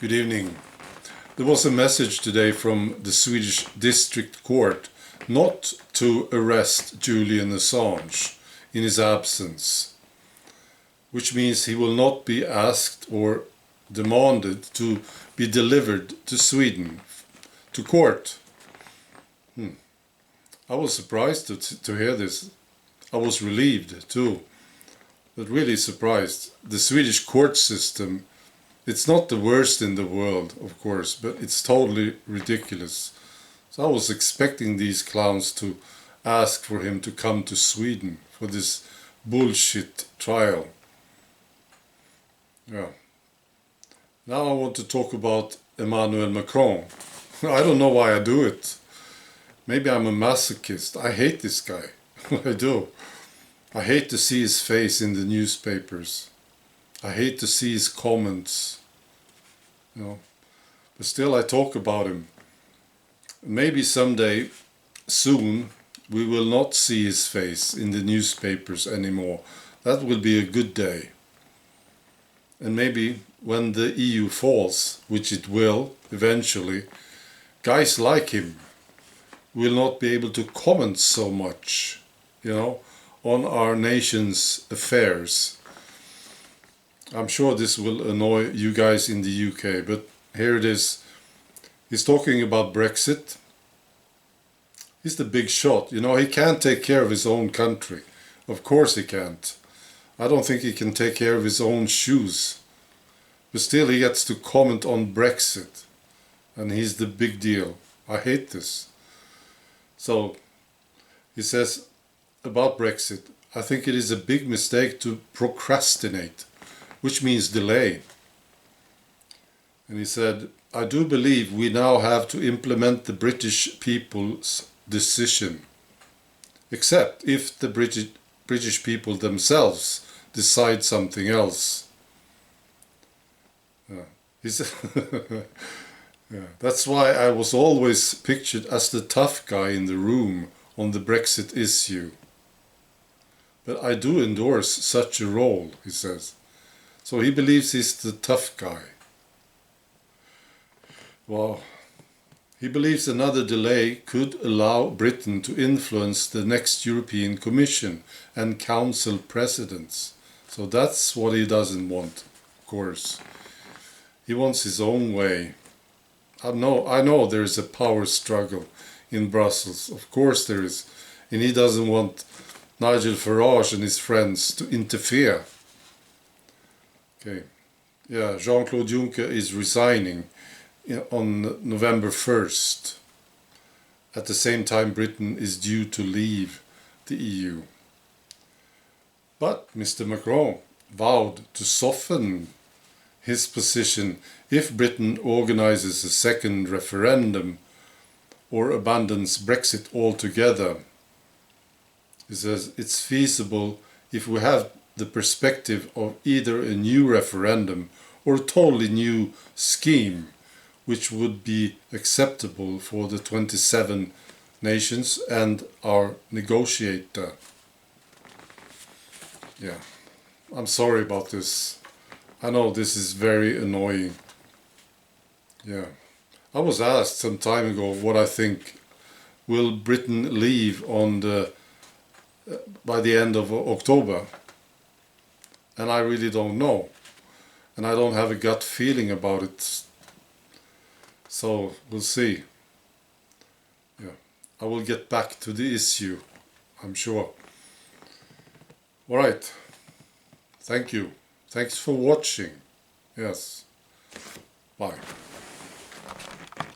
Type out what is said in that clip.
Good evening. There was a message today from the Swedish District Court not to arrest Julian Assange in his absence, which means he will not be asked or demanded to be delivered to Sweden, to court. I was surprised to hear this. I was relieved too, but really surprised. The Swedish court system, it's not the worst in the world, of course, but it's totally ridiculous. So I was expecting these clowns to ask for him to come to Sweden for this bullshit trial. Yeah. Now I want to talk about Emmanuel Macron. I don't know why I do it. Maybe I'm a masochist. I hate this guy. I do. I hate to see his face in the newspapers. I hate to see his comments, but still I talk about him. Maybe someday, soon, we will not see his face in the newspapers anymore. That will be a good day. And maybe when the EU falls, which it will eventually, guys like him will not be able to comment so much, on our nation's affairs. I'm sure this will annoy you guys in the UK, but here it is. He's talking about Brexit. He's the big shot. He can't take care of his own country. Of course he can't. I don't think he can take care of his own shoes. But still he gets to comment on Brexit. And he's the big deal. I hate this. So, he says about Brexit, I think it is a big mistake to procrastinate, which means delay. And he said, I do believe we now have to implement the British people's decision, except if the British people themselves decide something else. He said, that's why I was always pictured as the tough guy in the room on the Brexit issue. But I do endorse such a role, he says. So he believes he's the tough guy. Well, he believes another delay could allow Britain to influence the next European Commission and Council presidents. So that's what he doesn't want, of course. He wants his own way. I know there is a power struggle in Brussels. Of course there is. And he doesn't want Nigel Farage and his friends to interfere. Okay. Yeah, Jean-Claude Juncker is resigning on November 1st. At the same time, Britain is due to leave the EU. But Mr. Macron vowed to soften his position if Britain organizes a second referendum or abandons Brexit altogether. He says it's feasible if we have the perspective of either a new referendum or a totally new scheme, which would be acceptable for the 27 nations and our negotiator. Yeah, I'm sorry about this. I know this is very annoying. Yeah, I was asked some time ago what I think. Will Britain leave by the end of October? And I really don't know. And I don't have a gut feeling about it. So we'll see. Yeah, I will get back to the issue, I'm sure. All right. Thank you. Thanks for watching. Yes. Bye.